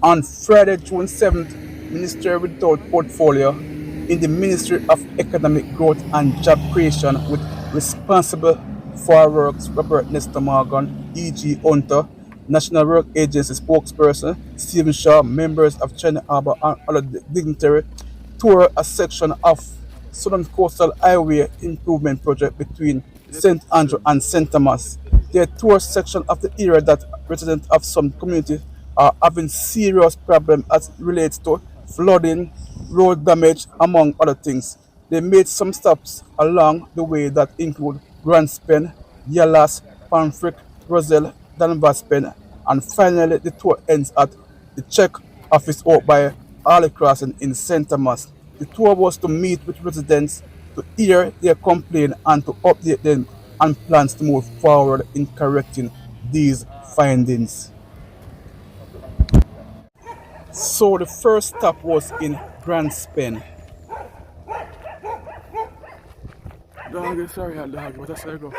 On Friday, June 7th, Minister without portfolio in the Ministry of Economic Growth and Job Creation with responsible for works Robert Nesta Morgan, E.G. Hunter, National Work Agency spokesperson Stephen Shaw, members of China Harbour and other dignitaries tour a section of Southern Coastal Highway improvement project between St. Andrew and St. Thomas. They tour section of the area that residents of some communities are having serious problems as it relates to flooding, road damage, among other things. They made some stops along the way that include Grandspen, Yallas, Panfrick, Roselle, Danvaspen, and finally the tour ends at the CHEC office out by Harley Crossing in St. Thomas. The tour was to meet with residents to hear their complaint and to update them on plans to move forward in correcting these findings. So the first stop was in Grandspen. Dog, sorry, dog, but that's where I go.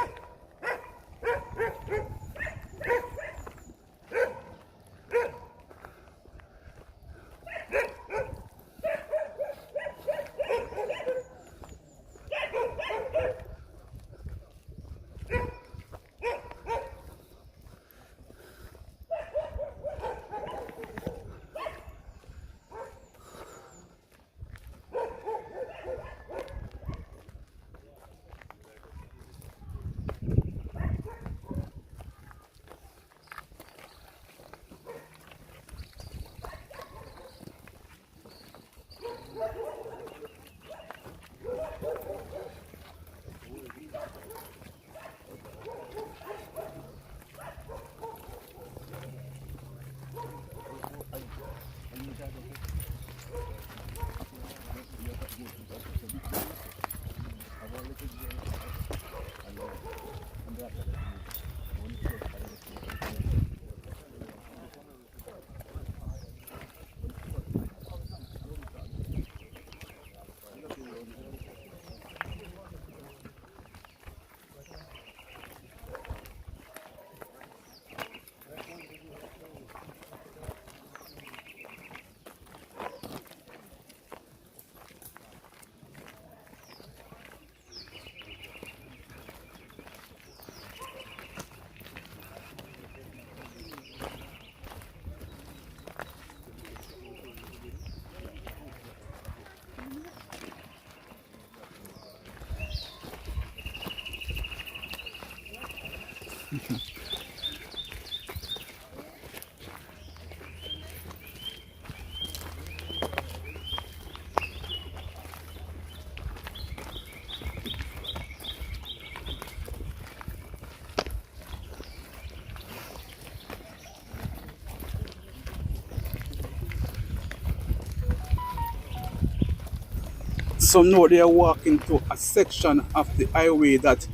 So now they are walking to a section of the highway that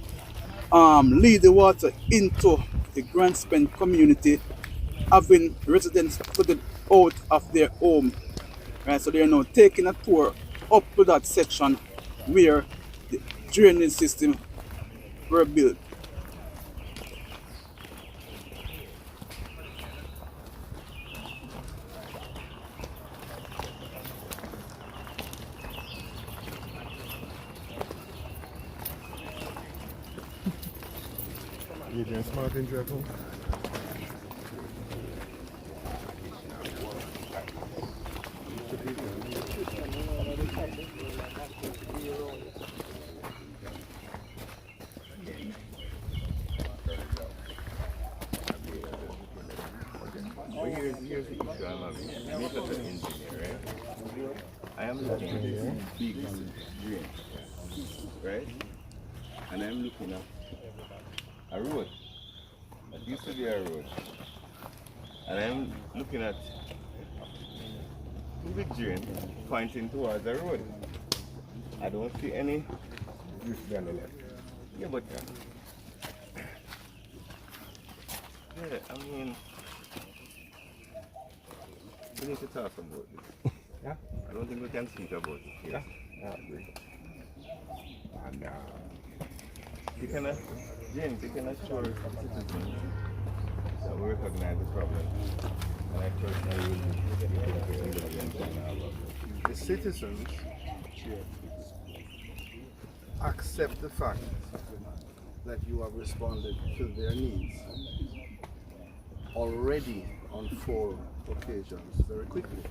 lead the water into the Grandspen community, having residents flooded out of their home. Right, so they are now taking a tour up to that section where the drainage system were built. You doing smart in Draco? Well, here's the issue I'm having. Me as an engineer, right? I am looking at this big drain, right? And I'm looking at a road that used to be a road. And I'm looking at the big drain pointing towards the road. I don't see any. This is on the left. Yeah, but yeah, I mean, we need to talk about this. Yeah? I don't think we can speak about it here. Yeah, I agree. And You cannot, James, you cannot assure citizens that we recognize the problem. And I personally will The citizens accept the fact that you have responded to their needs already on 4 occasions very quickly.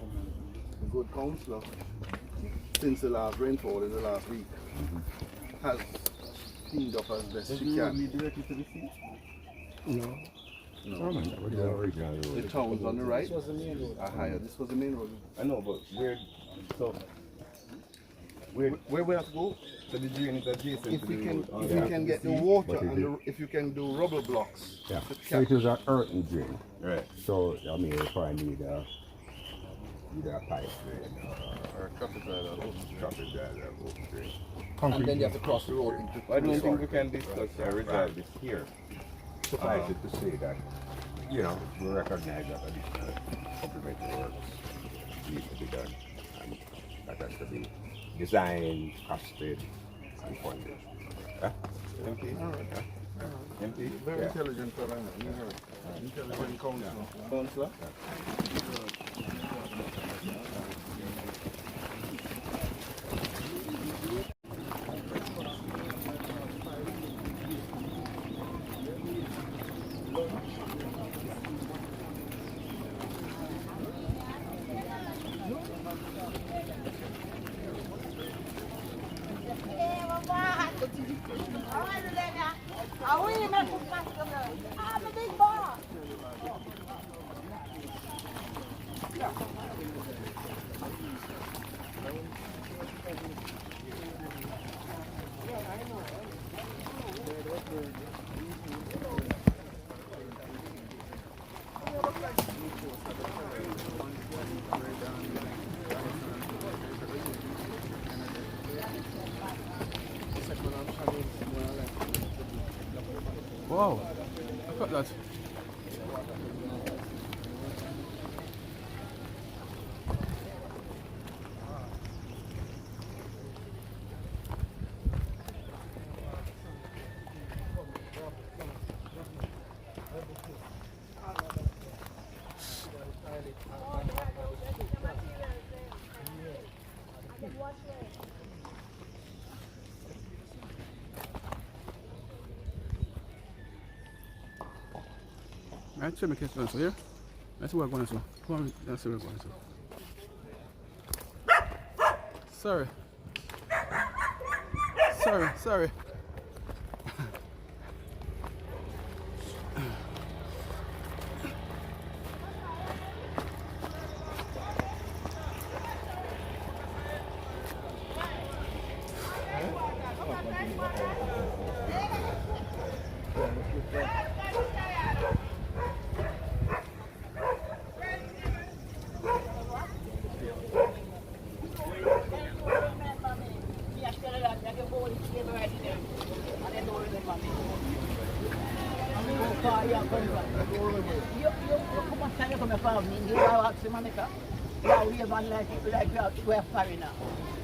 A good councillor, since the last rainfall in the last week, has cleaned up as best she can. No. No. The towns on the right are higher. This was the main road. I know, but where we have to go? So the drain is adjacent If to we the can, road. if we can get the water and if you can do rubber blocks. Yeah. to So it catch. is an earthen drain. Right. So I mean, you probably need a pipe drain Or traffic light or traffic drain. And then you have to cross the road into I don't think we can discuss and resolve this here. Suffice it to say that, you know, we recognize that additional supplementary works need to be done, and that has to be designed, costed, and funded. Huh? MP? MP? Very intelligent fellow, you heard. Intelligent councillor. Councillor? Wow, look at that. Right, show me case so here. Let's see what we're going to do. Come on, let's see what we're going to do. Sorry. Sorry.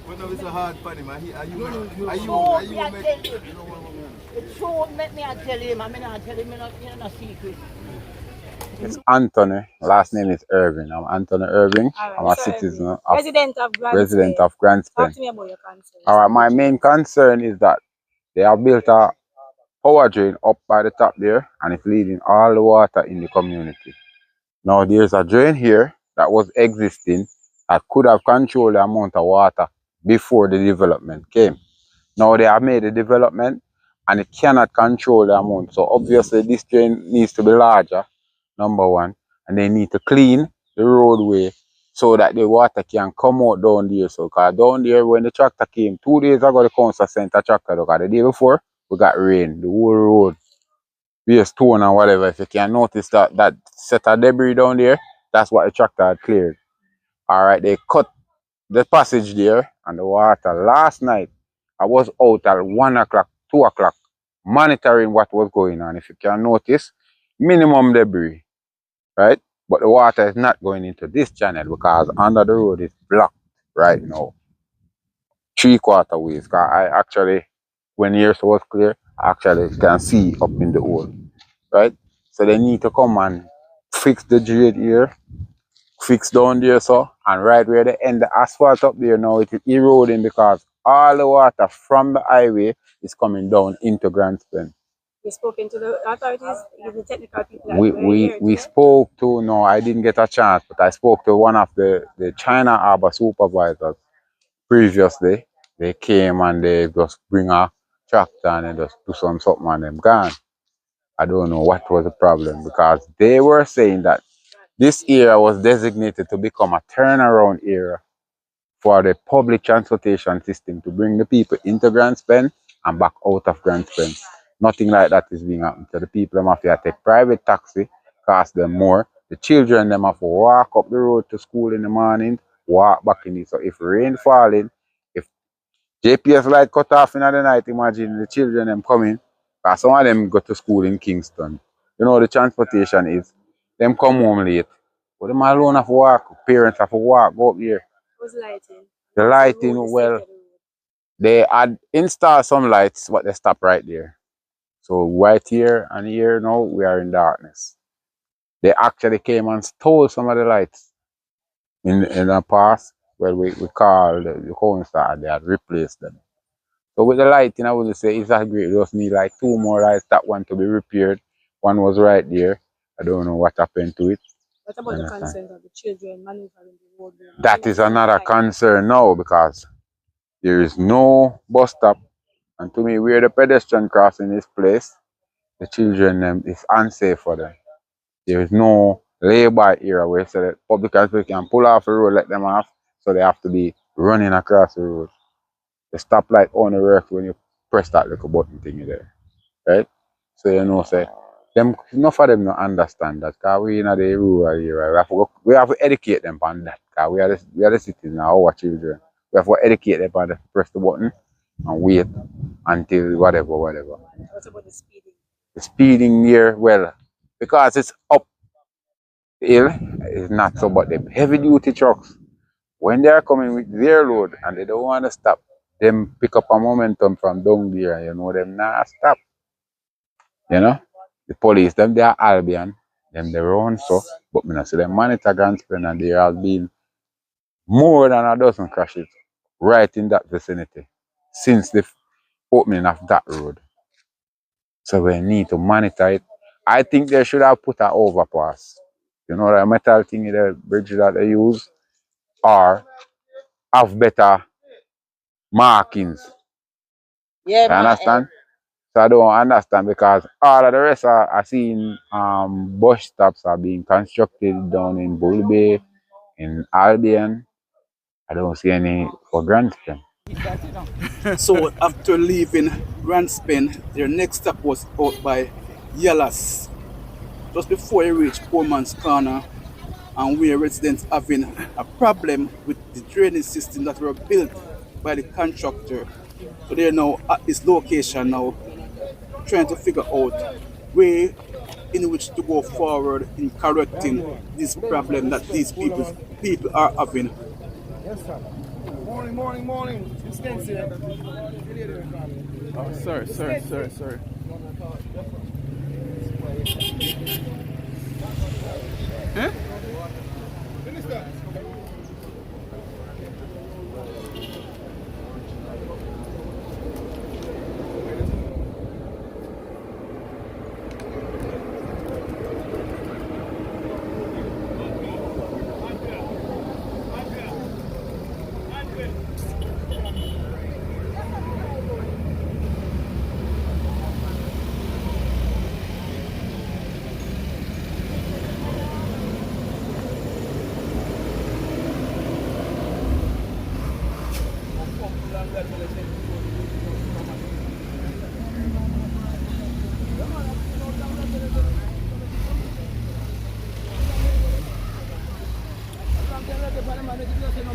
But now it's a hard for him. Are you It's true, make me tell him, I mean, I tell him, you know, secret. It's Anthony. Last name is Irving. I'm Anthony Irving. All right, I'm a so citizen Irving, of resident of Grants Grants Talk to me about your concern. All right, my main concern is that they have built a power drain up by the top there, and it's leading all the water in the community. Now there's a drain here that was existing that could have controlled the amount of water before the development came. Now they have made the development and it cannot control the amount. So obviously this drain needs to be larger, number one, and they need to clean the roadway so that the water can come out down there. So cause down there when the tractor came 2 days ago, the council sent a tractor, because the day before we got rain, the whole road, be a stone and whatever. If you can notice that set of debris down there, that's what the tractor had cleared. Alright, they cut the passage there and the water. Last night I was out at 1 o'clock, 2 o'clock, monitoring what was going on. If you can notice, minimum debris, right? But the water is not going into this channel because under the road is blocked right now. 3/4 ways. Cause I actually, when yours was clear, I actually can see up in the hole, right? So they need to come and fix the drain here, fix down there, so, and right where they end the asphalt up there now, it is eroding because all the water from the highway is coming down into Grand Spence. You spoken to the authorities, the technical people that We spoke to, no, I didn't get a chance, but I spoke to one of the China Harbor supervisors previously. They came and they just bring a tractor and they just do something and them gone. I don't know what was the problem because they were saying that this area was designated to become a turnaround area for the public transportation system to bring the people into Grand Spence and back out of Grand Spence. Nothing like that is being happened. So the people them have to take private taxi, cost them more. The children them have to walk up the road to school in the morning, walk back in it. So if rain falling, if JPS light cut off in the night, imagine the children them coming. Because some of them go to school in Kingston. You know the transportation is, them come home late. But them alone have to walk, parents have to walk, go up here. was lighting. The lighting, well, they had installed some lights, but they stopped right there. So right here and here now, we are in darkness. They actually came and stole some of the lights in the past. Well, we called the council and they had replaced them. So with the lighting, I would say it's that great. We just need like 2 more lights, that one to be repaired. One was right there. I don't know what happened to it. What about the concerns of the children maneuvering the road? That is another concern now because there is no bus stop. And to me, where the pedestrian crossing is placed, the children is unsafe for them. There is no lay-by area where so that public transport can pull off the road, let them off, so they have to be running across the road. The stoplight only works when you press that little button thingy there, right? So you know, say, enough of them don't understand that because we in the rural area. We have to educate them on that because we are the citizens, our children. We have to educate them on that, press the button and wait until whatever. What about the speeding? The speeding here, well, because it's up the hill, it's not so, but the heavy duty trucks, when they are coming with their load and they don't want to stop, them pick up a momentum from down there, you know, them not stop. You know? The police, them they are Albion, them they run so, but me not see them monitor Grand Spence and there has been more than a dozen crashes right in that vicinity since the opening of that road. So we need to monitor it. I think they should have put an overpass. You know, the metal thing in the bridge that they use, or have better markings. Yeah, You understand? So I don't understand because all of the rest are seeing bus stops are being constructed down in Bull Bay, in Albion. I don't see any for Grand Spence. So after leaving Grand Spence, their next stop was out by Yellas, just before you reach Poor Man's Corner, and where residents having a problem with the drainage system that were built by the contractor. So they're now at this location now, trying to figure out way in which to go forward in correcting this problem that these people are having. Morning. Oh, sorry. Huh?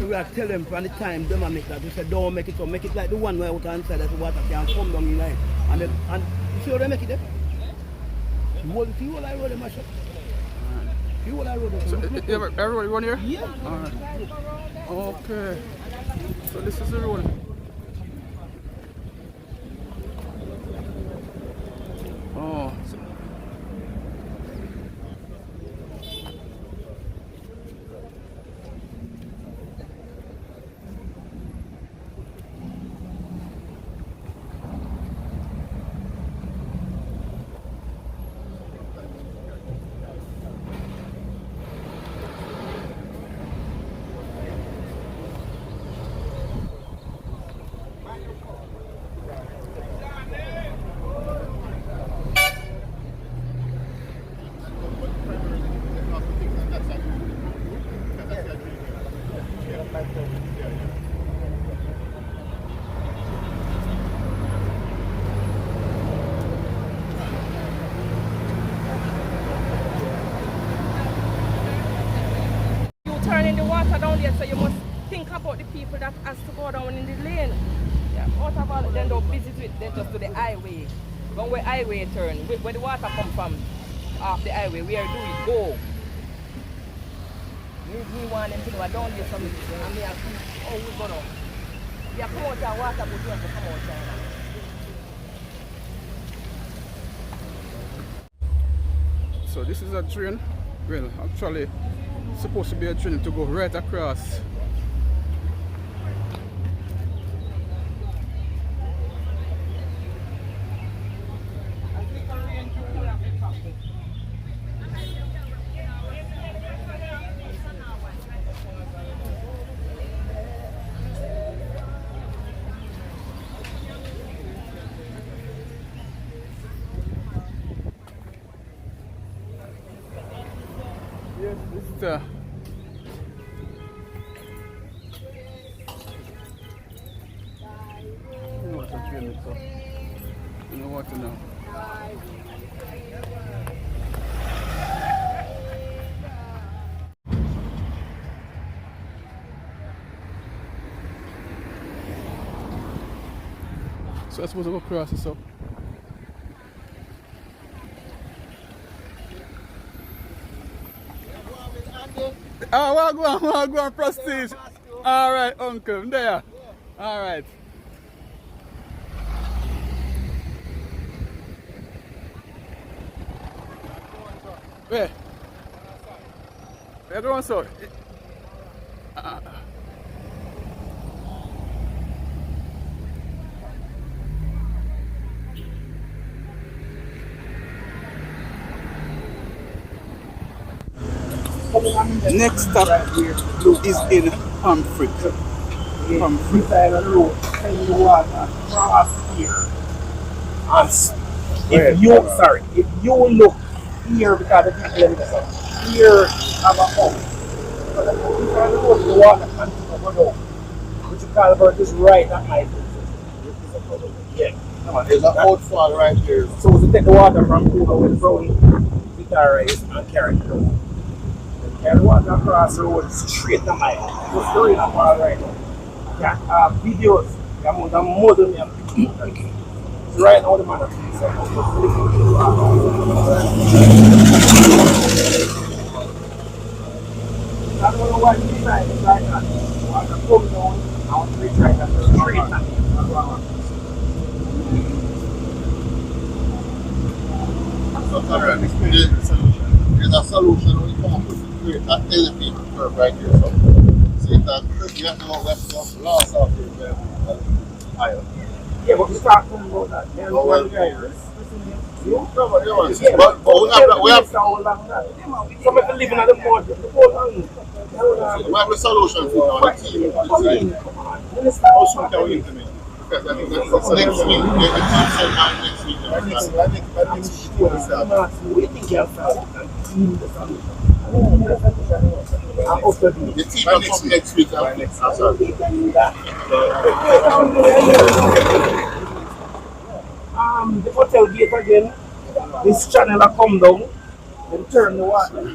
We have to tell them from the time them make that. We say don't make it so make it like the one way out and side that the water can come down in line. And you see how they make it there? See what I road they mash up. See what I road. So everybody run here? Yeah. Alright. Okay. So this is the road. Oh. You turning the water down there, so you must think about the people that has to go down in the lane. Yeah, out of all, then don't visit with them just to the highway. When we highway turn, where the water come from off the highway, where do it go? Me want them to know I don't get from it. And me ask, oh, we go down. Yeah, come out there, water, but you have to come out there. So this is a train. Well, actually, supposed to be a train to go right across. Yes, this is you know what a train is, so you know what to know. So I suppose I go across this up. Oh, we'll go on prestige. All right, uncle, there. All right. Where? Where going, sir? Next stop is in Humphrey. Humphrey. Side of the road, send the water across here. And if you look here, because the people here have a house. But if you try to go to the water and go down, which you call about is right at my place. Yeah. Come on, there's an outfall right here. So we take the water from over with Brownie, Guitar and carry it down. Carry the water across the road straight to my house. We're storing up all right now. Yeah, videos. I'm more than me. It's right now the man. I don't know why you decide to try that. I want to come down. I want to retry that. There's a solution when you come up with to create an elevated curve right here. So you have to go left off, last off here, higher. Yeah, but we start talking about that. Oh, well, but we have somebody living at the port. we have a solution for our team. How soon can we implement? Because I think that's next week. Next week. We think you have to team the solution. The team will come next week. The hotel gate again. This channel will come down and turn the water.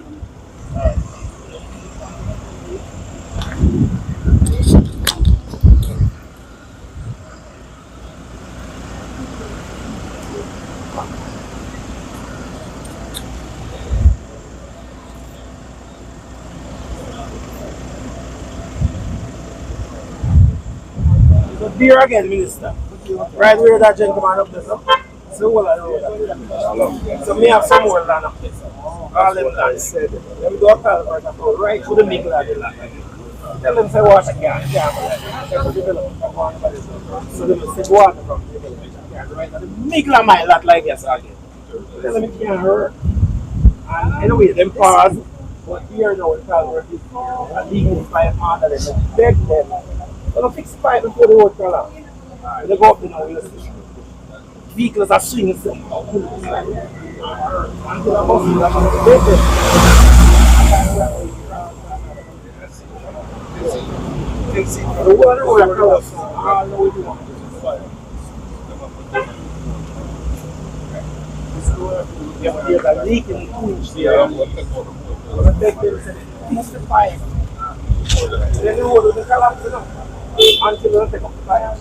So here again, Minister. Right where that gentleman up there, so. So what I know. So me have some more land up there. All them lands. Let me go up right to the middle of the land. Tell them say water can't so they must take water from the development. Right at the middle of my lot like this again. Tell them it can't hurt. And anyway, them pause. But here now it's called a legal pipe under them. Beg them. They don't fix the pipe before the road fell out. They go up in our see. Vehicles are swinging until the buses are going to There's a leak in the cooch there. Must be fire. Then you hold the collapse until you take up the fire.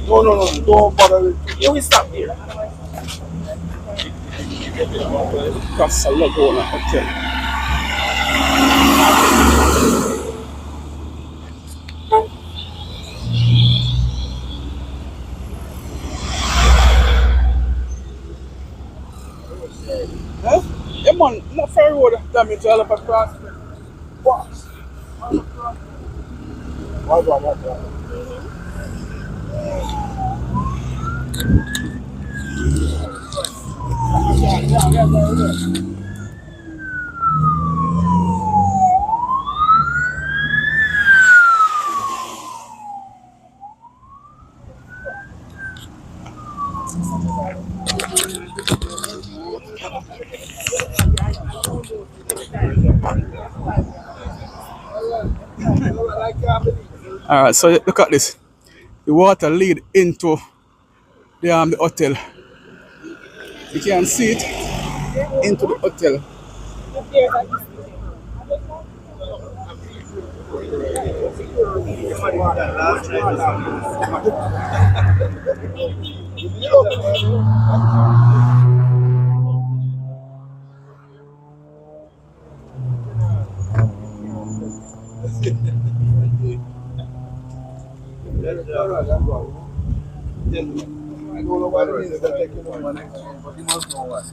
Well, no, don't bother with it. Yeah, we stop here. That's a lot going on, okay. Huh? Yeah, man, not ferry road damage all up across. Box. Alright, so look at this. The water lead into the hotel. You can see it into the hotel. I don't know what it is that they can do next one, but you must know what.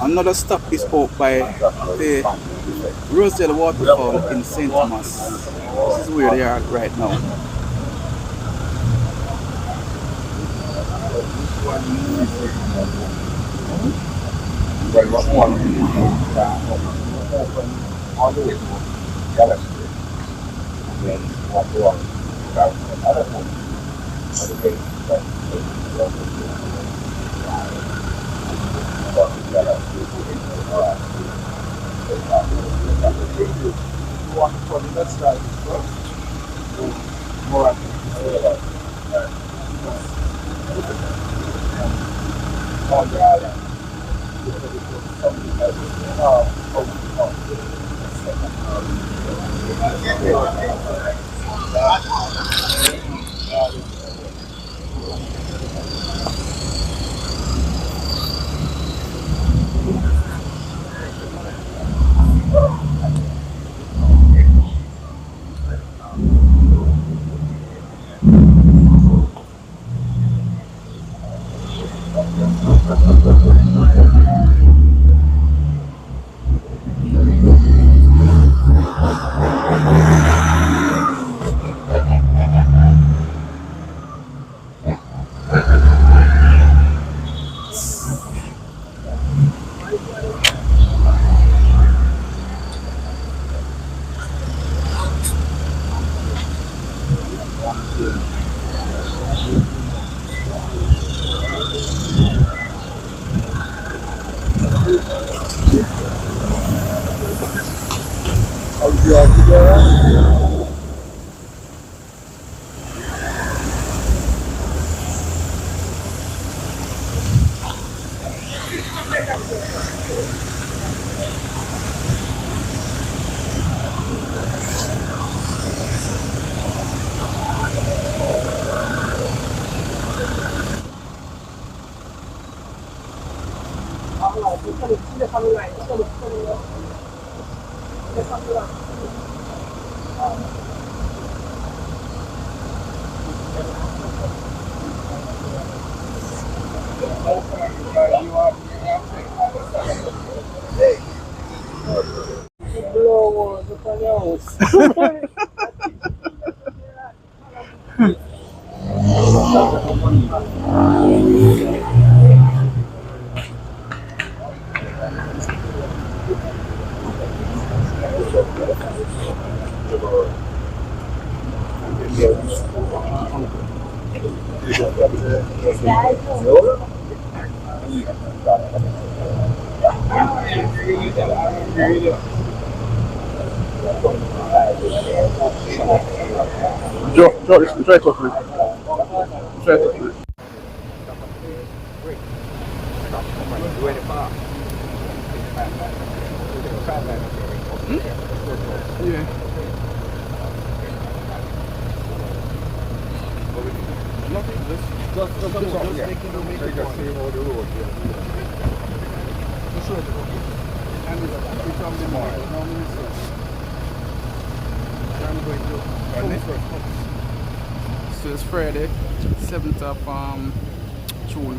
Another stop is out by the Roselle Waterfall in St. Thomas. This is where they are right now. Try to flip. Try to flip. Yeah. Just making it make it and it's from the morning. Normally So it's Friday, 7th of June.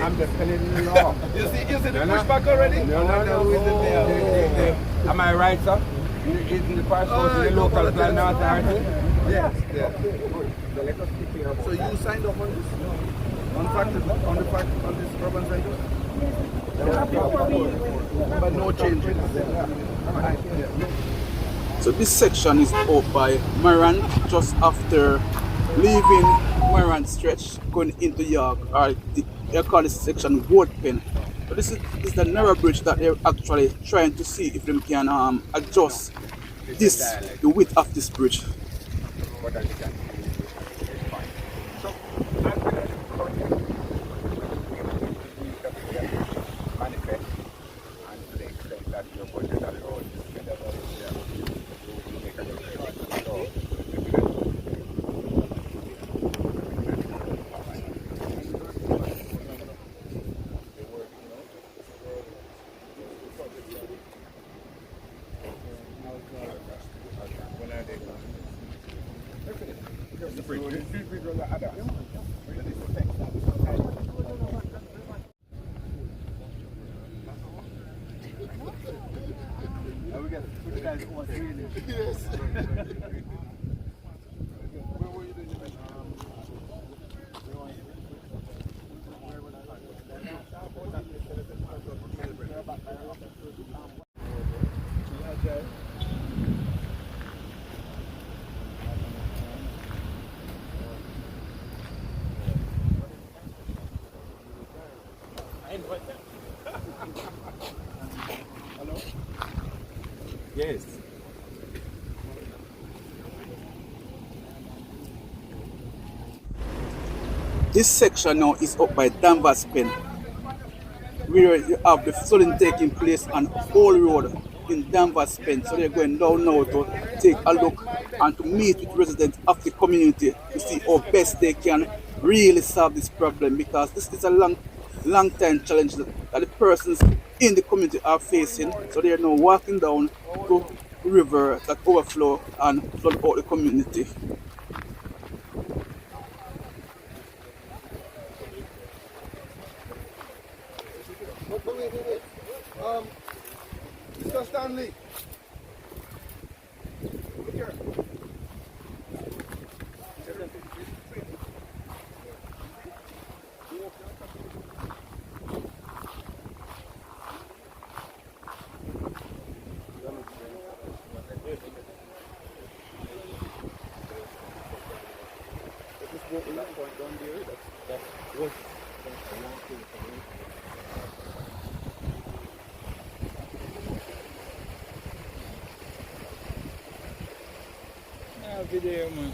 I'm just telling you now. You see the pushback already? Am I right, sir? Isn't the passport in the local plan authority? Yes. So you signed off on this? On this urban center? But no changes. So this section is out by Maran, just after leaving Maran stretch, going into York, or they call this section Goat Pen. So this is the narrow bridge that they're actually trying to see if they can adjust the width of this bridge. Yes. This section now is up by Danvers Pen, where you have the flooding taking place on Old Road in Danvers Pen. So they're going down now to take a look and to meet with residents of the community to see how best they can really solve this problem, because this is a long time challenge that the persons in the community are facing. So they are now walking down to the river that overflow and flood out the community. Wait. Mr. Stanley. Look here. Video, man.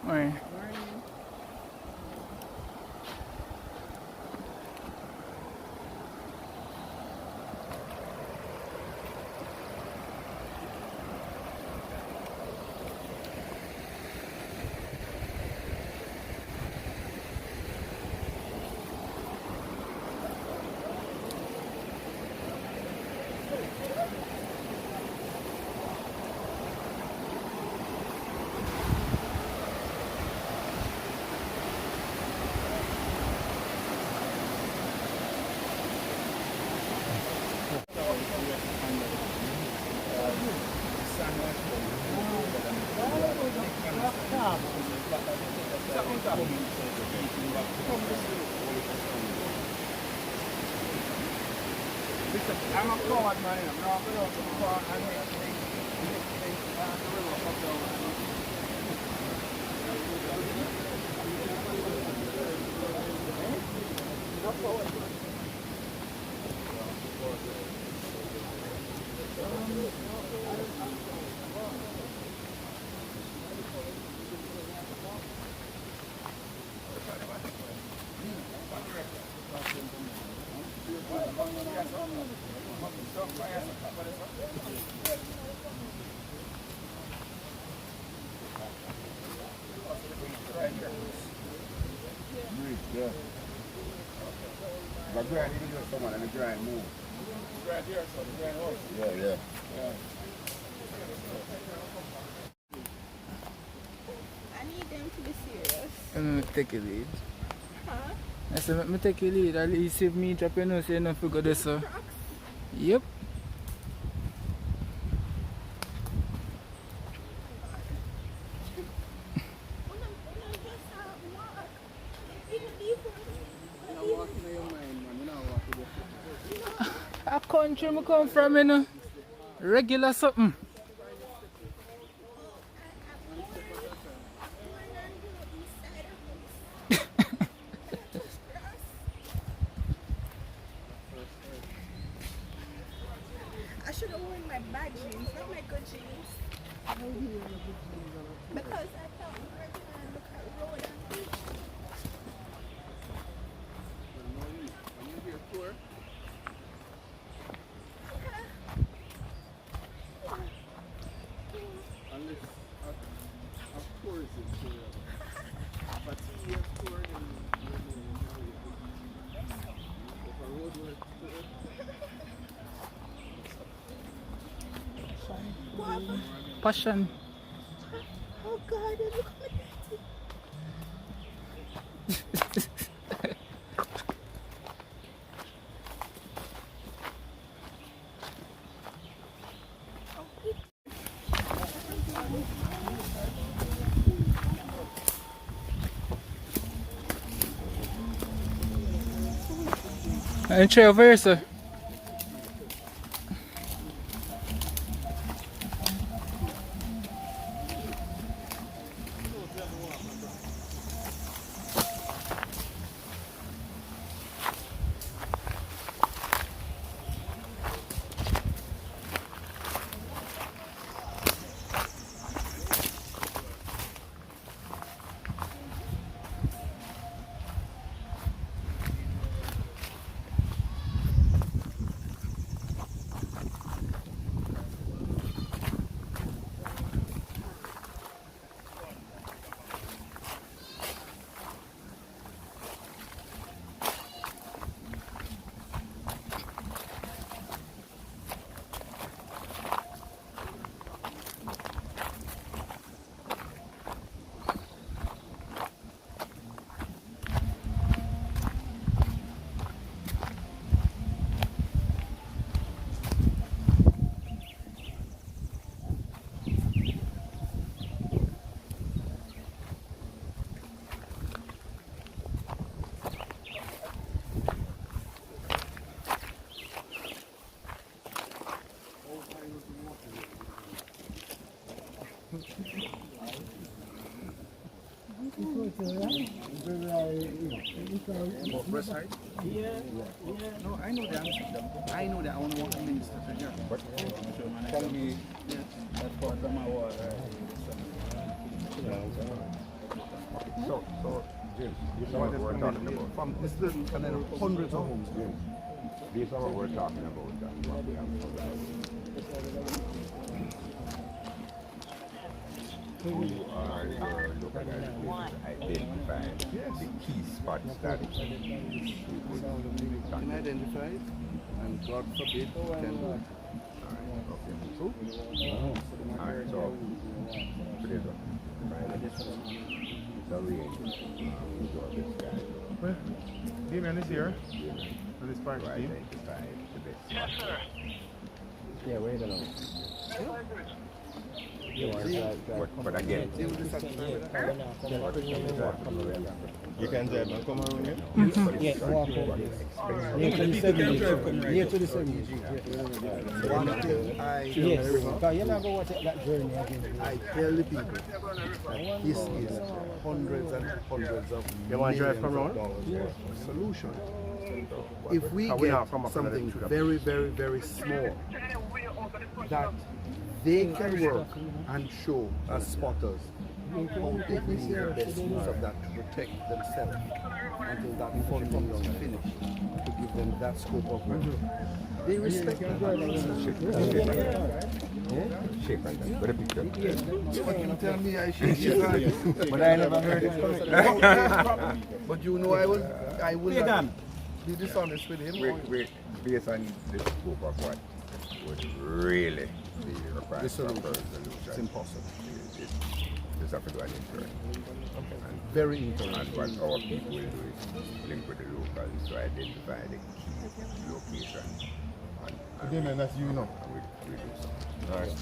Morning. I'm a coward man, I'm not going to go out and make the river come down. Yeah. But grind, you do someone and the grind move. Right here, so the grand horse. Yeah. I need them to be serious. I'm gonna take a lead. Huh? I said, let me take a lead. At least if me drop your nose, you know, figure this. So. Yep. A country I come from, you know. Regular something. I should have worn my bad jeans, not my good jeans. Because I thought we were going to look at road and beach. Passion. Oh God, look at And try over here, sir. side? Yeah. No, I know the answer. I know that I want to work the minister to hear. But can we? That's part of my water. So, Jim, this is what we're talking about. From this little canal, hundreds of homes. Jim, this is what we're talking about. That's what we have to You are your local identify the key spots that we Can identify it, and God forbid, can do it. Alright, so today's Friday. So we this guy. Well, Eamail is here. And it's part Right, identify the best. Yes, sir. Yeah, wait a minute. But again, You can drive and come around here? Yeah, walk over. Near to the 70. Near to the 70. One thing Yes, because you're not going to take that journey again. I tell the people that this is hundreds and hundreds of You want to drive from millions of around? dollars solution. If we get something very, very, very small that they can work and show as spotters how they bring the best use of that to protect themselves until that funding is finished, to give them that scope of work. They respect that. shake on that. But a picture. You tell me I should. But I never heard it coming. But you know I will not be dishonest with him. We based on the scope of what would really be required The for solution. solution. It's impossible. This have to do an insurance. Very And interesting. what our people will do is link with the locals to identify the key location. Eamail, that's you know. We do so. Alright.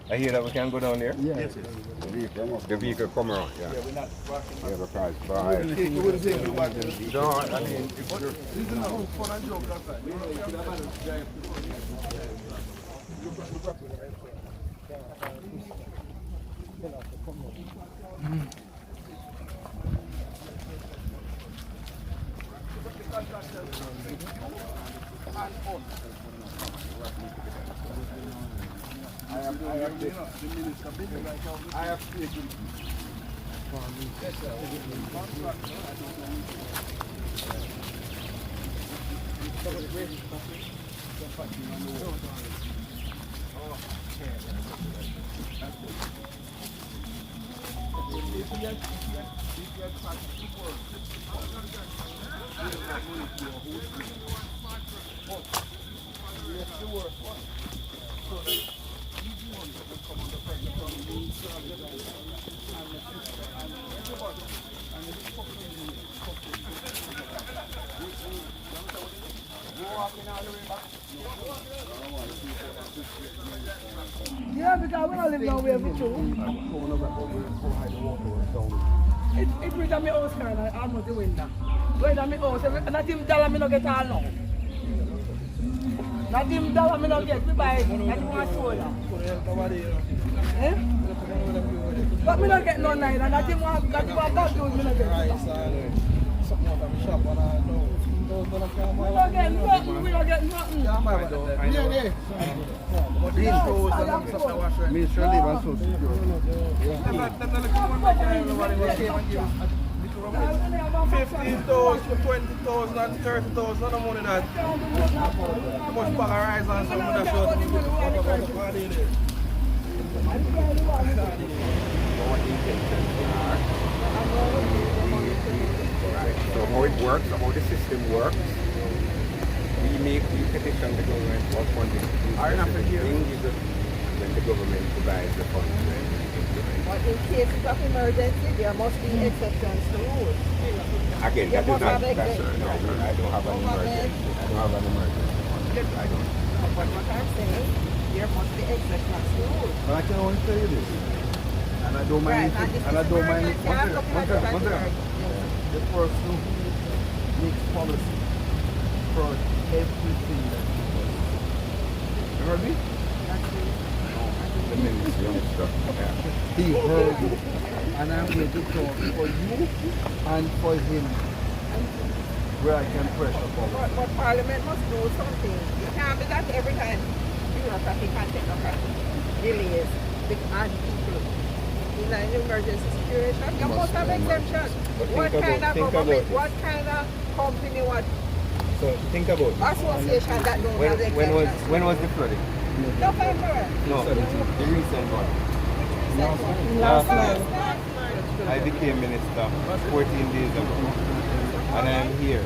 I hear that we can go down there? Yes. The vehicle come around, yeah. We're not rushing. We have a price buy. We wouldn't take you back there. No, I mean, if you're, This is not fun and joke outside. I have taken Yeah, because we don't live nowhere for two. It reach at my house, kind of almost the window. Right at my house, not even dollar me no get all now. Not even dollar me no get, me buy it, not even one soda. Eh? But me no get no neither, not even one bad news me no get. We don't get nothing, we don't get nothing. Ministry of Labor and Social Security. 15,000, 20,000 and 30,000, no money that. Much polarized and some of that sort of so how it works, how the system works, we make the petition the government for funding. Then the government provides the funds. But in cases of emergency, there must be exceptions to rules. Again, that is not, that's, no, I don't have an Government. emergency. I don't have an emergency. I don't. But what I'm saying, there must be exceptions to rules. But I can only tell you this, and I don't mind. Right, And I don't mind. emergency, I'm looking at it right here. The person makes policy for everything that he does. You heard me? The minister. He heard you. And I'm going to talk for you and for him. where I can pressure for. But Parliament must do something. You can't be that every time bureaucratic and technocratic delays and people in an emergency situation. You must have exemption. What kind of government, what kind of company, what So think about it. association that don't have exemption? When was the flooding? November. No, the recent one. Last night. I became minister 14 days ago, and I am here.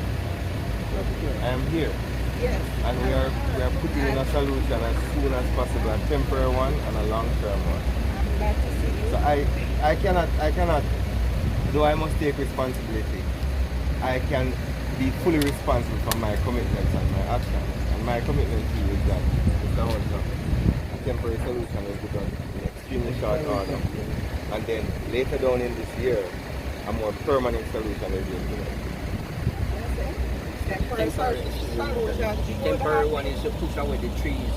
Yes. And we are putting in a solution as soon as possible, a temporary one and a long-term one. Glad to see you. So I cannot, though I must take responsibility, I can be fully responsible for my commitments and my actions. And my commitment to you is that Mr. Hunter, a temporary solution will be done in extremely short order. And then later down in this year, a more permanent solution will be implemented. Temporary solution. The temporary one is to push away the trees.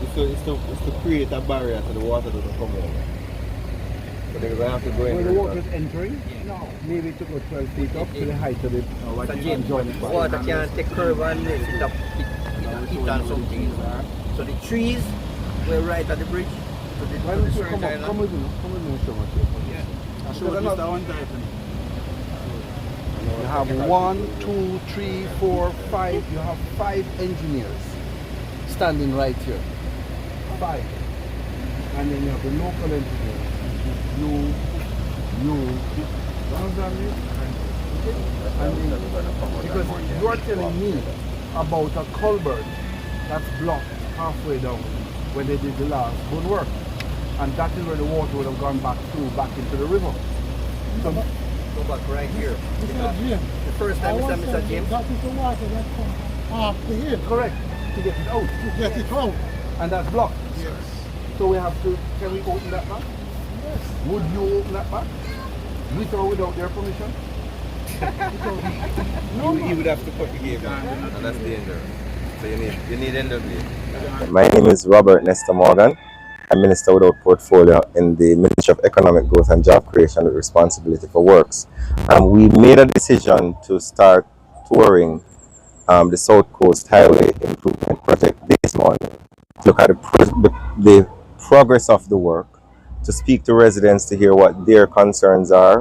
It's to create a barrier so the water doesn't come over. So they're going to have to go in. When the water is entering, maybe to go 12 feet up to the height of it. So James, water can take curve and lift it up, hit on something. So the trees were right at the bridge. So the Why don't you come with me and show me. I showed Mr. One time. You have 1, 2, 3, 4, 5. You have 5 engineers standing right here. 5. And then you have the local engineers. You. Understand me? And then, because you are telling me about a culvert that's blocked halfway down when they did the last good work. And that is where the water would have gone back into the river. So, Go back right here. The first time Mr. James. That is the water that comes off the hill. correct, to get it out. To get it out. And that's blocked. Yes. So we have to, can we open that back? Yes. Would you open that back? With or without their permission? You would have to cut the gate, and that's dangerous. So you need NWA. My name is Robert Nesta Morgan. I'm Minister without portfolio in the Ministry of Economic Growth and Job Creation with responsibility for works. We made a decision to start touring the South Coast Highway Improvement Project this morning to look at the progress of the work, to speak to residents to hear what their concerns are,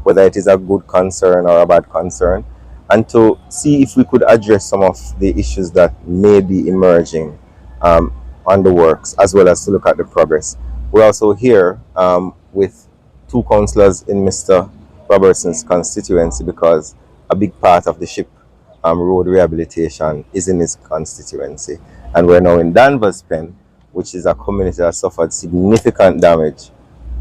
whether it is a good concern or a bad concern, and to see if we could address some of the issues that may be emerging on the works, as well as to look at the progress. We're also here with 2 councillors in Mr. Robertson's constituency because a big part of the ship road rehabilitation is in his constituency. And we're now in Danvers Pen, which is a community that suffered significant damage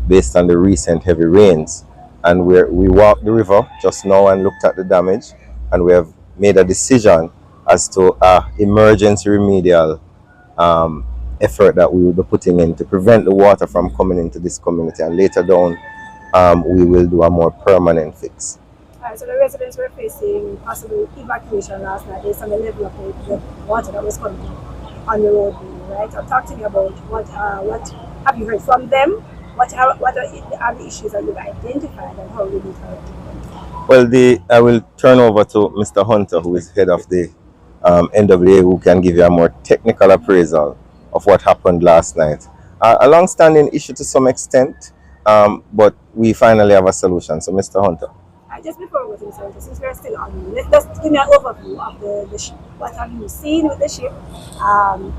based on the recent heavy rains. And we walked the river just now and looked at the damage, and we have made a decision as to emergency remedial effort that we will be putting in to prevent the water from coming into this community, and later down we will do a more permanent fix. So the residents were facing possible evacuation last night based on the level of the water that was coming on the road, right? So talk to me about what have you heard from them? What are the issues that you've identified and how we need help? Well, I will turn over to Mr. Hunter, who is head of the NWA, who can give you a more technical appraisal of what happened last night. A long-standing issue to some extent, but we finally have a solution. So, Mr. Hunter. Just before we go to the center, since we're still on, just give me an overview of the ship. What have you seen with the ship?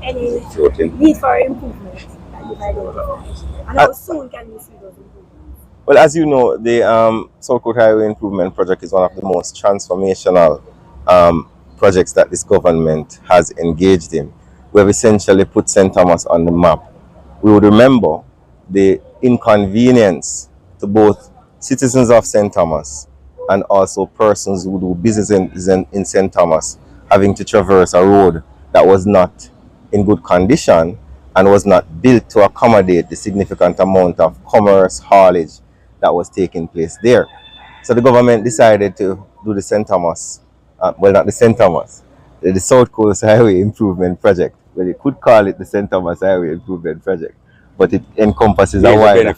Any need for improvement that you've identified? And how soon can we see those improvements? Well, as you know, the South Coast Highway Improvement Project is one of the most transformational projects that this government has engaged in. We have essentially put St. Thomas on the map. We would remember the inconvenience to both citizens of St. Thomas and also persons who do business in St. Thomas having to traverse a road that was not in good condition and was not built to accommodate the significant amount of commerce haulage that was taking place there. So the government decided to do the St. Thomas, well, not the St. Thomas, the South Coast Highway Improvement Project. Well, you could call it the St. Thomas Highway Improvement Project, but it encompasses a wider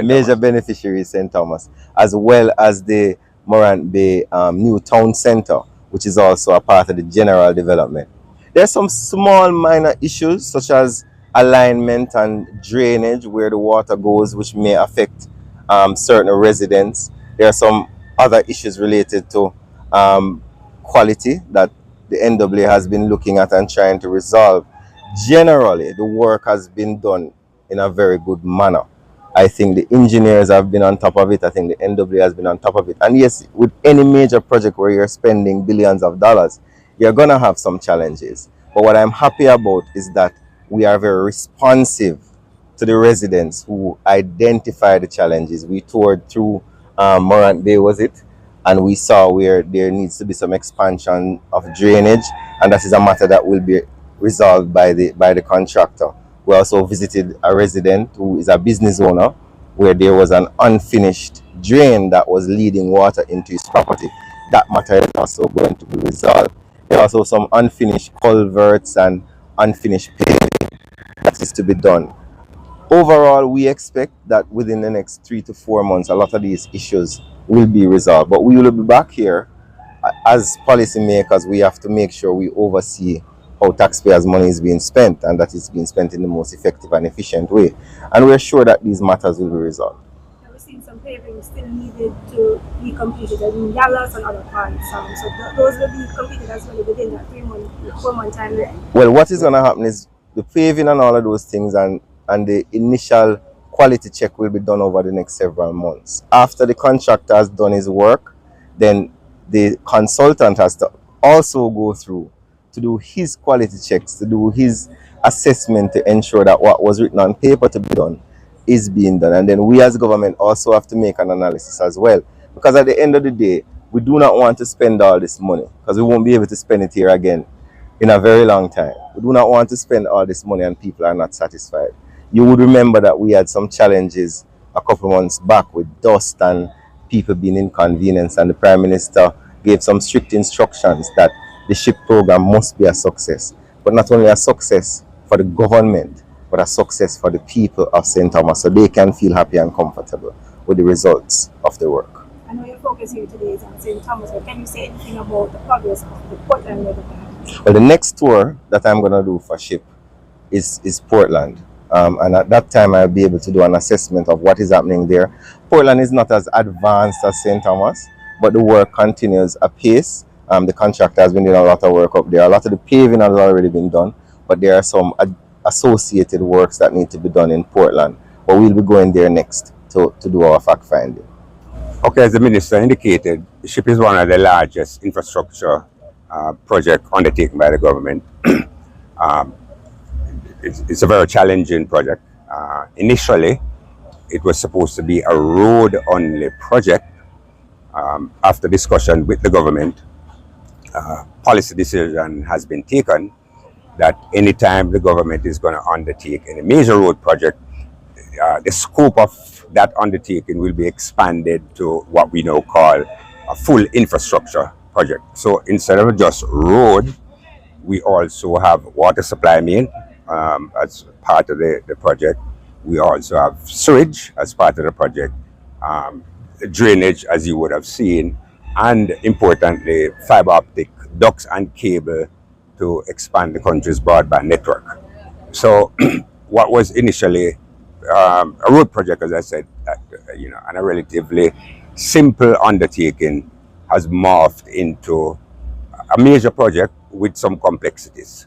major beneficiary St. Thomas, as well as the Morant Bay New Town Centre, which is also a part of the general development. There are some small minor issues such as alignment and drainage where the water goes, which may affect certain residents. There are some other issues related to quality that the NWA has been looking at and trying to resolve. Generally, the work has been done in a very good manner. I think the engineers have been on top of it. I think the NWA has been on top of it. And yes, with any major project where you're spending billions of dollars, you're going to have some challenges. But what I'm happy about is that we are very responsive to the residents who identify the challenges. We toured through Morant Bay, was it? And we saw where there needs to be some expansion of drainage, and that is a matter that will be resolved by the contractor. We also visited a resident who is a business owner where there was an unfinished drain that was leading water into his property. That matter is also going to be resolved. There are also some unfinished culverts and unfinished paving that is to be done. Overall, we expect that within the next 3 to 4 months, a lot of these issues will be resolved. But we will be back here as policymakers. We have to make sure we oversee how taxpayers' money is being spent and that it's being spent in the most effective and efficient way. And we're sure that these matters will be resolved. We're seeing some paving still needed to be completed in Yallas and other parts. So those will be completed as well within that 4 month time. Well, what is going to happen is the paving and all of those things and the initial quality check will be done over the next several months. After the contractor has done his work, then the consultant has to also go through to do his quality checks, to do his assessment to ensure that what was written on paper to be done is being done. And then we as government also have to make an analysis as well. Because at the end of the day, we do not want to spend all this money because we won't be able to spend it here again in a very long time. We do not want to spend all this money and people are not satisfied. You would remember that we had some challenges a couple months back with dust and people being inconvenienced, and the Prime Minister gave some strict instructions that the SHIP program must be a success. But not only a success for the government, but a success for the people of St. Thomas, so they can feel happy and comfortable with the results of the work. I know your focus here today is on St. Thomas, but can you say anything about the progress of the Portland neighborhood? Well, the next tour that I'm going to do for SHIP is Portland. And at that time, I'll be able to do an assessment of what is happening there. Portland is not as advanced as St. Thomas, but the work continues apace. The contractor has been doing a lot of work up there. A lot of the paving has already been done, but there are some associated works that need to be done in Portland. But we'll be going there next to do our fact finding. Okay, as the Minister indicated, SHIP is one of the largest infrastructure projects undertaken by the government. It's a very challenging project. Initially, it was supposed to be a road-only project. After discussion with the government, policy decision has been taken that anytime the government is going to undertake any major road project, the scope of that undertaking will be expanded to what we now call a full infrastructure project. So instead of just road, we also have water supply main as part of the project. We also have sewage as part of the project, drainage, as you would have seen, and importantly, fiber optic ducts and cable to expand the country's broadband network. So what was initially a road project, as I said, and a relatively simple undertaking has morphed into a major project with some complexities.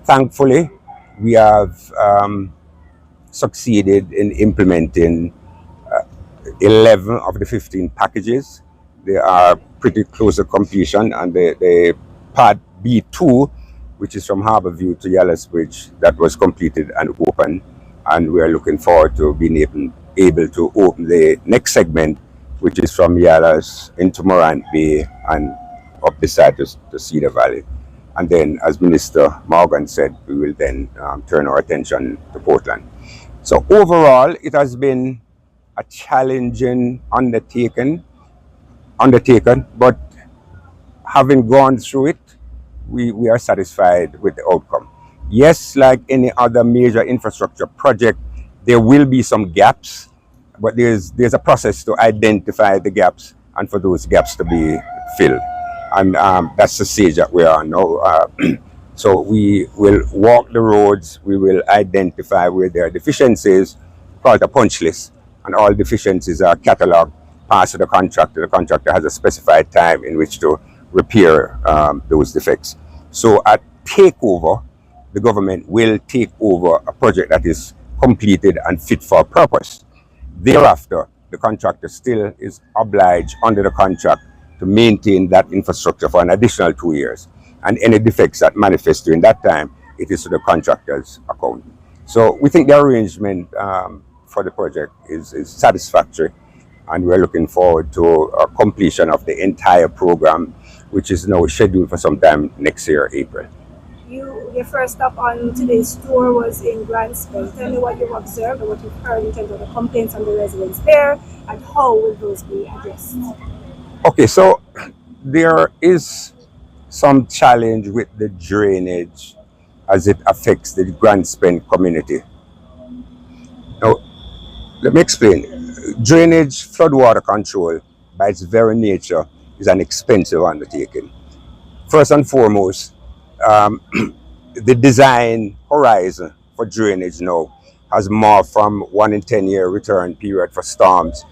Thankfully, we have succeeded in implementing 11 of the 15 packages. They are pretty close to completion, and the part B2, which is from Harborview to Yallas Bridge, that was completed and open, and we are looking forward to being able to open the next segment, which is from Yallas into Morant Bay and up the side to Cedar Valley. And then, as Minister Morgan said, we will then turn our attention to Portland. So overall, it has been a challenging undertaken, but having gone through it, we are satisfied with the outcome. Yes, like any other major infrastructure project, there will be some gaps, but there's a process to identify the gaps and for those gaps to be filled. And that's the stage that we are now. So we will walk the roads, we will identify where there are deficiencies, call it a punch list, and all deficiencies are catalogued, passed to the contractor. The contractor has a specified time in which to repair those defects. So at takeover, the government will take over a project that is completed and fit for purpose. Thereafter, the contractor still is obliged under the contract to maintain that infrastructure for an additional 2 years. And any defects that manifest during that time, it is to the contractor's account. So we think the arrangement for the project is satisfactory, and we're looking forward to a completion of the entire program, which is now scheduled for sometime next year, April. Your first stop on today's tour was in Grand Spring. Tell me what you've observed or what you've heard in terms of the complaints from the residents there, and how will those be addressed? Okay, so there is some challenge with the drainage as it affects the Grand Spend community. Now, let me explain. Drainage, floodwater control, by its very nature, is an expensive undertaking. First and foremost, the design horizon for drainage now has morphed from 1 in 10 year return period for storms.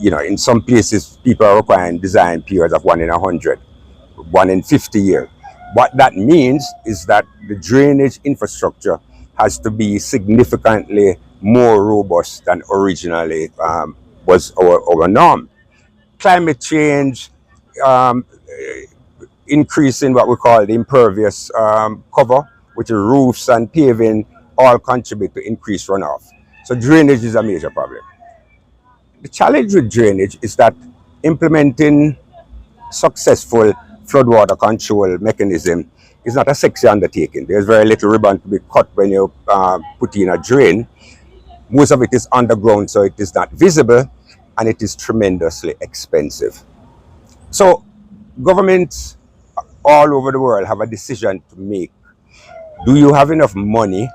In some places, people are requiring design periods of 1 in 100, 1 in 50 years. What that means is that the drainage infrastructure has to be significantly more robust than originally was our norm. Climate change, increasing what we call the impervious cover, which is roofs and paving, all contribute to increased runoff. So drainage is a major problem. The challenge with drainage is that implementing successful floodwater control mechanism is not a sexy undertaking. There's very little ribbon to be cut when you put in a drain. Most of it is underground, so it is not visible, and it is tremendously expensive. So governments all over the world have a decision to make. Do you have enough money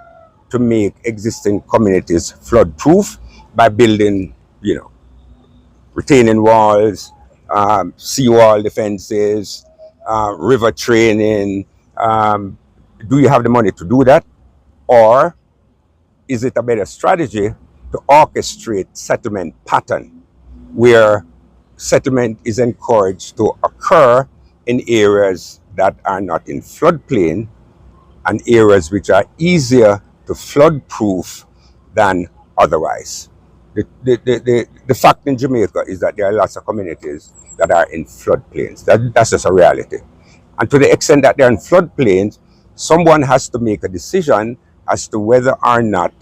to make existing communities flood-proof by building, retaining walls, seawall defenses, river training? Do you have the money to do that? Or is it a better strategy to orchestrate settlement pattern where settlement is encouraged to occur in areas that are not in floodplain and areas which are easier to flood-proof than otherwise? The fact in Jamaica is that there are lots of communities that are in floodplains. That's just a reality. And to the extent that they're in floodplains, someone has to make a decision as to whether or not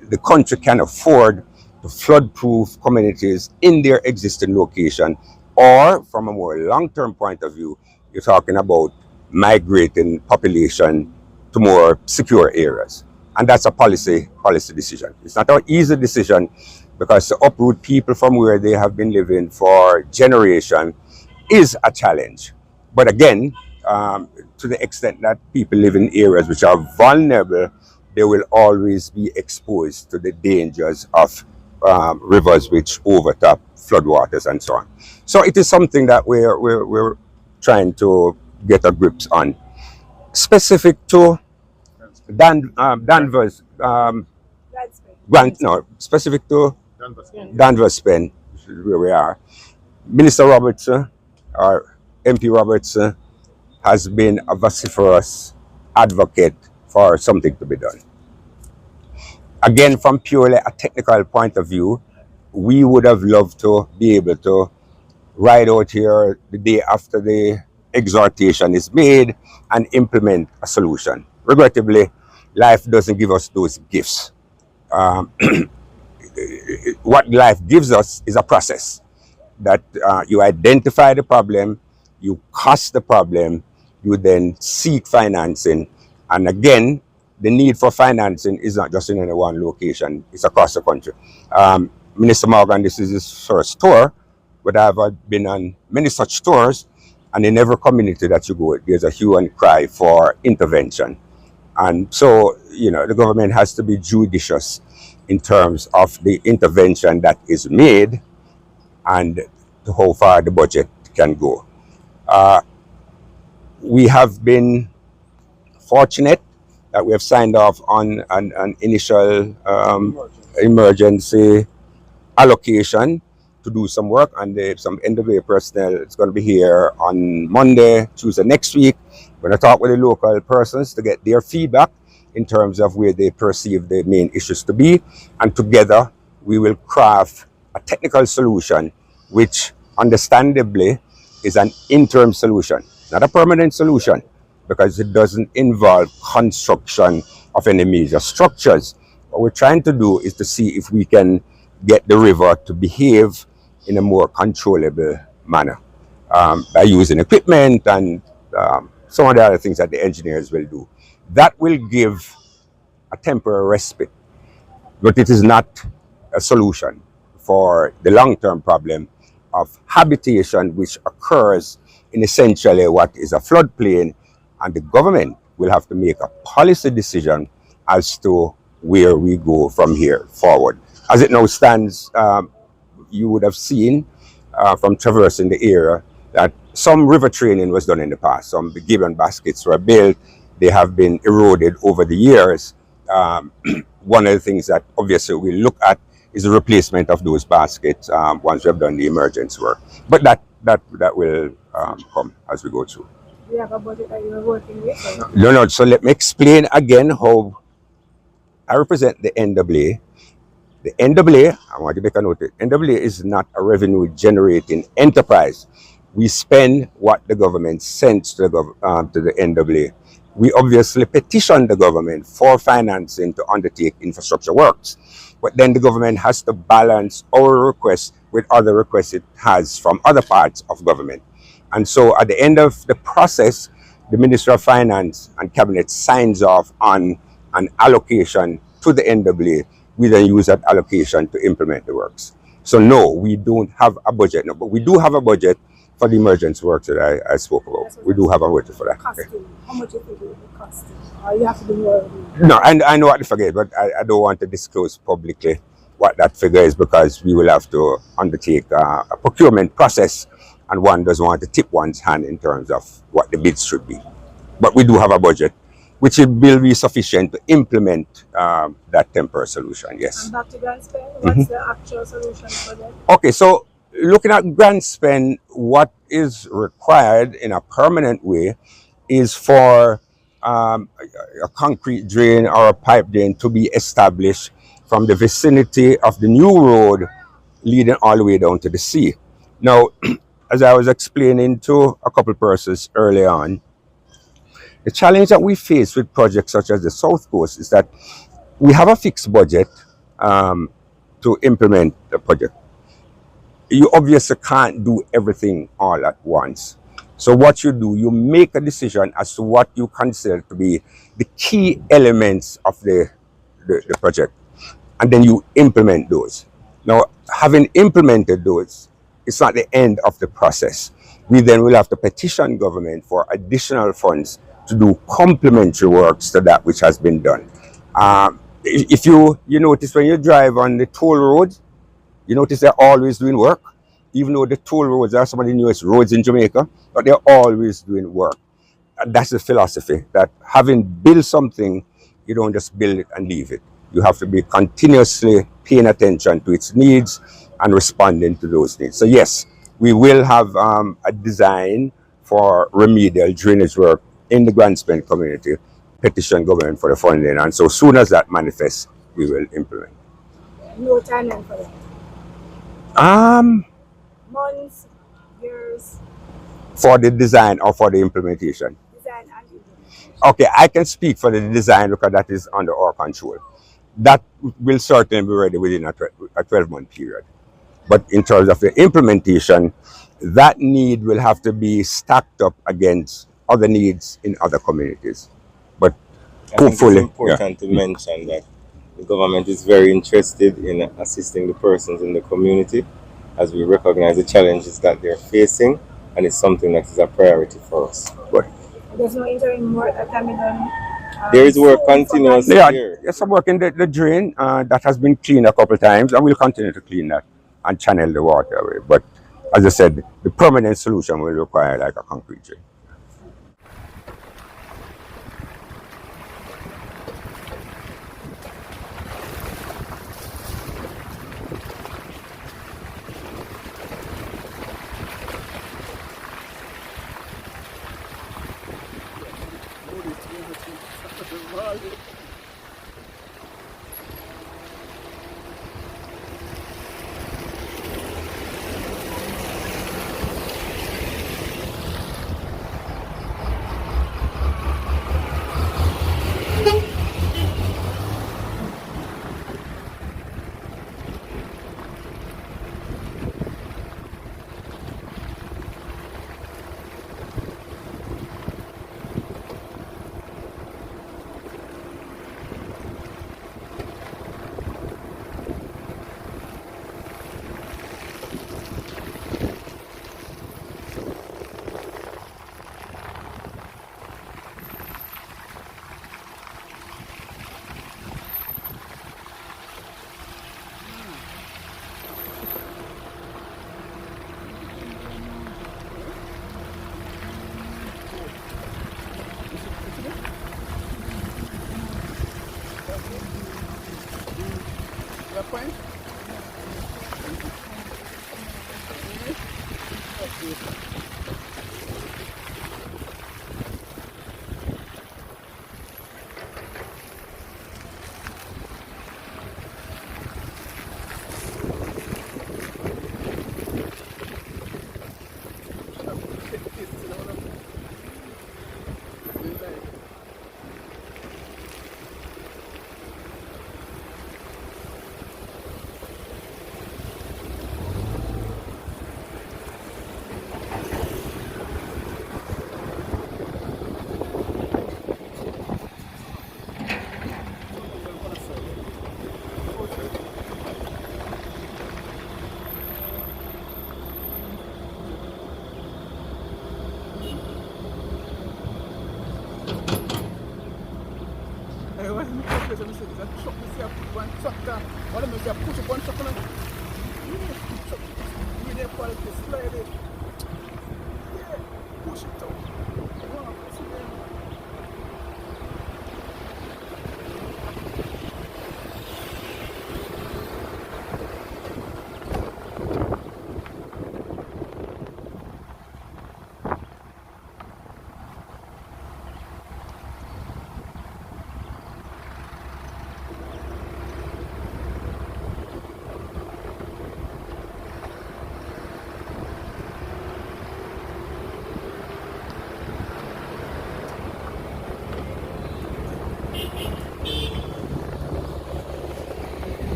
the country can afford to flood-proof communities in their existing location, or from a more long-term point of view, you're talking about migrating population to more secure areas. And that's a policy decision. It's not an easy decision, because to uproot people from where they have been living for generations is a challenge. But again, to the extent that people live in areas which are vulnerable, they will always be exposed to the dangers of rivers which overtop floodwaters and so on. So it is something that we're trying to get a grips on. Specific to Danvers, specific to Danvers Pen, where we are. Minister Robertson, or MP Robertson, has been a vociferous advocate for something to be done. Again, from purely a technical point of view, we would have loved to be able to ride out here the day after the exhortation is made and implement a solution. Regrettably, life doesn't give us those gifts. What life gives us is a process that you identify the problem, you cost the problem, you then seek financing, and again, the need for financing is not just in any one location, it's across the country. Minister Morgan, this is his first tour, but I've been on many such tours, and in every community that you go, there's a hue and cry for intervention. And so, the government has to be judicious in terms of the intervention that is made and to how far the budget can go. We have been fortunate that we have signed off on an initial emergency allocation to do some work, and some NWA personnel is going to be here on Monday, Tuesday next week. We're going to talk with the local persons to get their feedback in terms of where they perceive the main issues to be, and together we will craft a technical solution which understandably is an interim solution, not a permanent solution, because it doesn't involve construction of any major structures. What we're trying to do is to see if we can get the river to behave in a more controllable manner by using equipment and some of the other things that the engineers will do. That will give a temporary respite, but it is not a solution for the long-term problem of habitation which occurs in essentially what is a floodplain, and the government will have to make a policy decision as to where we go from here forward. As it now stands, you would have seen from traversing the area that some river training was done in the past. Some gibbon baskets were built. They have been eroded over the years. One of the things that obviously we look at is the replacement of those baskets once we have done the emergency work. But that will come as we go through. Do you have a budget that you're working with? No. So let me explain again how I represent the NWA. The NWA, I want to make a note, the NWA is not a revenue generating enterprise. We spend what the government sends to the NWA. We obviously petition the government for financing to undertake infrastructure works. But then the government has to balance our requests with other requests it has from other parts of government. And so at the end of the process, the Minister of Finance and Cabinet signs off on an allocation to the NWA. We then use that allocation to implement the works. So no, we don't have a budget now, but we do have a budget for the emergency works that I spoke about. We do have a budget for that. Costing. How much do you think it will cost? Or you have to do more? No, and I know what the figure is, but I don't want to disclose publicly what that figure is, because we will have to undertake a procurement process, and one doesn't want to tip one's hand in terms of what the bids should be. But we do have a budget, which will be sufficient to implement that temporary solution, yes. And back to grant spend, what's the actual solution for that? Okay, so looking at grant spend, what is required in a permanent way is for a concrete drain or a pipe drain to be established from the vicinity of the new road leading all the way down to the sea. Now, as I was explaining to a couple persons early on, the challenge that we face with projects such as the South Coast is that we have a fixed budget to implement the project. You obviously can't do everything all at once. So what you do, you make a decision as to what you consider to be the key elements of the project, and then you implement those. Now, having implemented those, it's not the end of the process. We then will have to petition government for additional funds to do complementary works to that which has been done. If you notice when you drive on the toll road, you notice they're always doing work. Even though the toll roads are some of the newest roads in Jamaica, but they're always doing work. And that's the philosophy, that having built something, you don't just build it and leave it. You have to be continuously paying attention to its needs and responding to those needs. So yes, we will have a design for remedial drainage work in the grant spend community, petition government for the funding, and so soon as that manifests, we will implement. No timeline for that? Months, years? For the design or for the implementation? Design and implementation. Okay, I can speak for the design because that is under our control. That will certainly be ready within a 12-month period. But in terms of the implementation, that need will have to be stacked up against other needs in other communities. But hopefully, it's important to mention that the government is very interested in assisting the persons in the community, as we recognize the challenges that they're facing, and it's something that is a priority for us. But there's no interim work that can be done. There is work continuously here. Yes, I'm working the drain that has been cleaned a couple of times, and we'll continue to clean that and channel the water away. But as I said, the permanent solution will require like a concrete drain.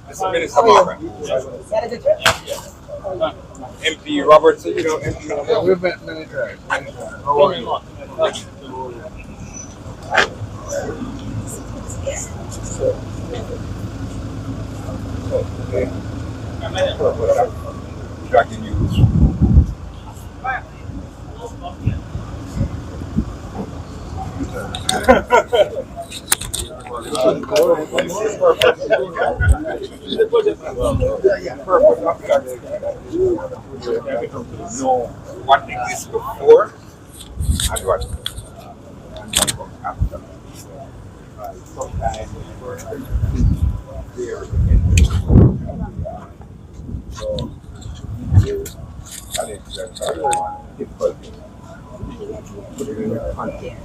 Mr. Minister Margaret. MP Robertson, you know, MP Robertson. We've met many times. How are you? Know what exists before and what comes after. Sometimes so challenges are difficult put it in the context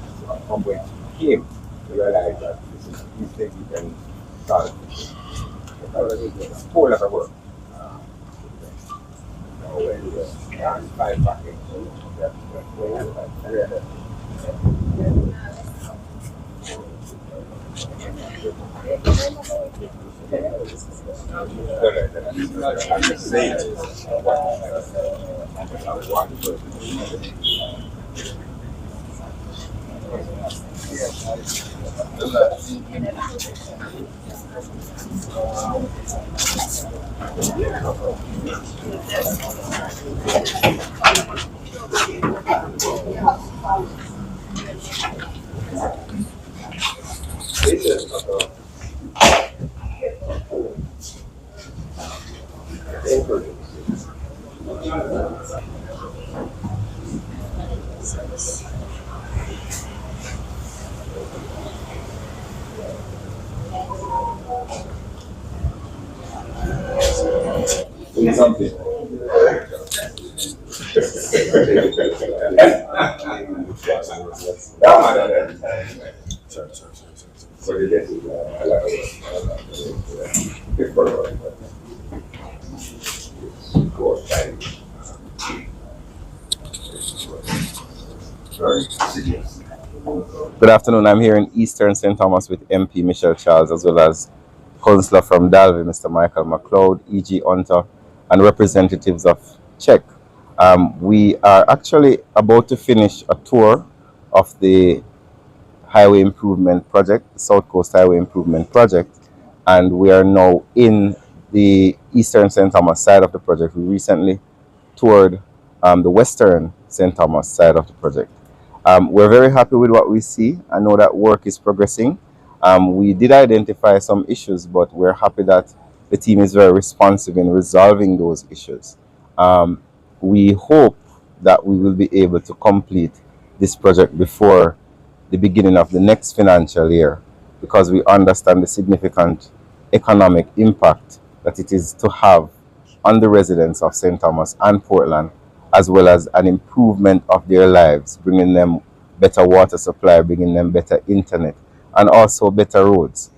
from when he came to realize that these things you can solve. It's a whole lot of work. Five buckets. Something. Good afternoon. I'm here in Eastern St. Thomas with MP Michelle Charles, as well as Councillor from Dalvey, Mr. Michael McLeod, E.G. Hunter, and representatives of CHEC. We are actually about to finish a tour of the Highway Improvement Project, the South Coast Highway Improvement Project, and we are now in the Eastern St. Thomas side of the project. We recently toured the Western St. Thomas side of the project. We're very happy with what we see. I know that work is progressing. We did identify some issues, but we're happy that the team is very responsive in resolving those issues. We hope that we will be able to complete this project before the beginning of the next financial year, because we understand the significant economic impact that it is to have on the residents of St. Thomas and Portland, as well as an improvement of their lives, bringing them better water supply, bringing them better internet, and also better roads.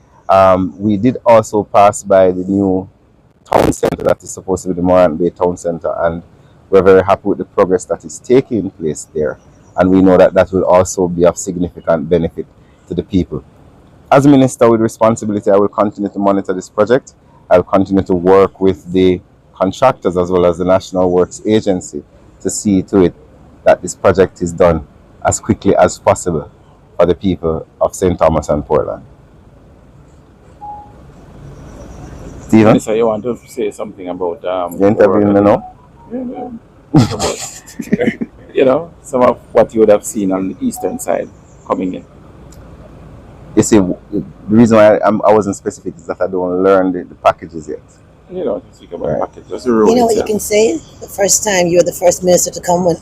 We did also pass by the new town center that is supposed to be the Morant Bay Town Center, and we're very happy with the progress that is taking place there. And we know that that will also be of significant benefit to the people. As Minister with responsibility, I will continue to monitor this project. I'll continue to work with the contractors as well as the National Works Agency to see to it that this project is done as quickly as possible for the people of St. Thomas and Portland. Stephen? So you want to say something about you interviewing me now? You know, some of what you would have seen on the eastern side coming in. You see, the reason why I wasn't specific is that I don't learn the packages yet. You know, speak about Right. packages. You know what you can say? The first time you were the first minister to come when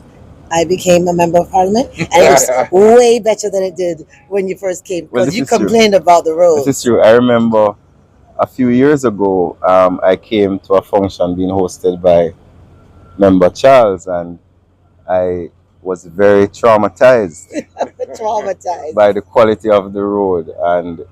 I became a member of parliament, and it looks way better than it did when you first came, Well, because this you is true. complained about the roads. This is true. I remember a few years ago, I came to a function being hosted by Member Charles, and I was very traumatized Traumatized. by the quality of the road, and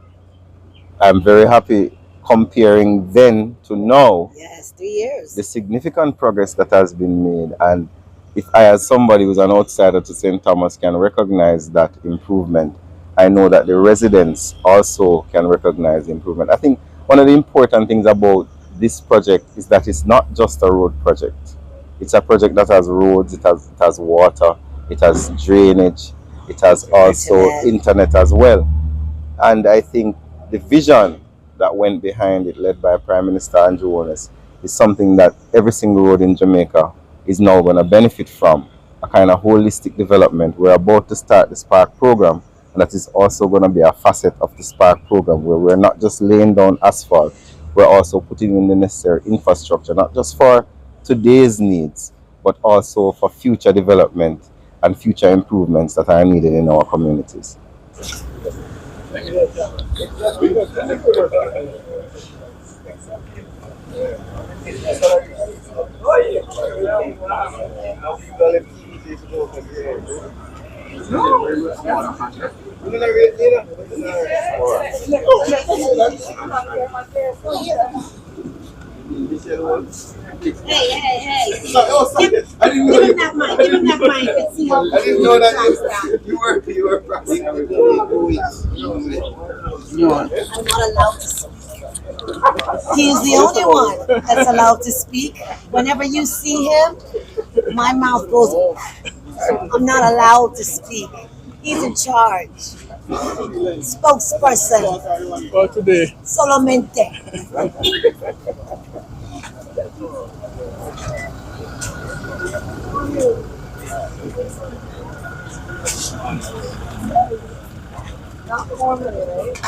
I'm very happy comparing then to now, Yes, 3 years. the significant progress that has been made. And if I, as somebody who's an outsider to St. Thomas, can recognize that improvement, I know that the residents also can recognize the improvement. I think one of the important things about this project is that it's not just a road project. It's a project that has roads, it has water, it has drainage, it has also internet as well. And I think the vision that went behind it, led by Prime Minister Andrew Holness, is something that every single road in Jamaica is now going to benefit from. A kind of holistic development. We're about to start the Spark program, And that is also going to be a facet of the Spark program, where we're not just laying down asphalt, we're also putting in the necessary infrastructure, not just for today's needs, but also for future development and future improvements that are needed in our communities. Hey. Give him that mic. Give him that mic. Let's see how I didn't know that you were practicing. I'm not allowed to speak. He is the only one that's allowed to speak. Whenever you see him, my mouth goes, I'm not allowed to speak. He's in charge. Spokesperson. For today. Solamente. Not formally, right?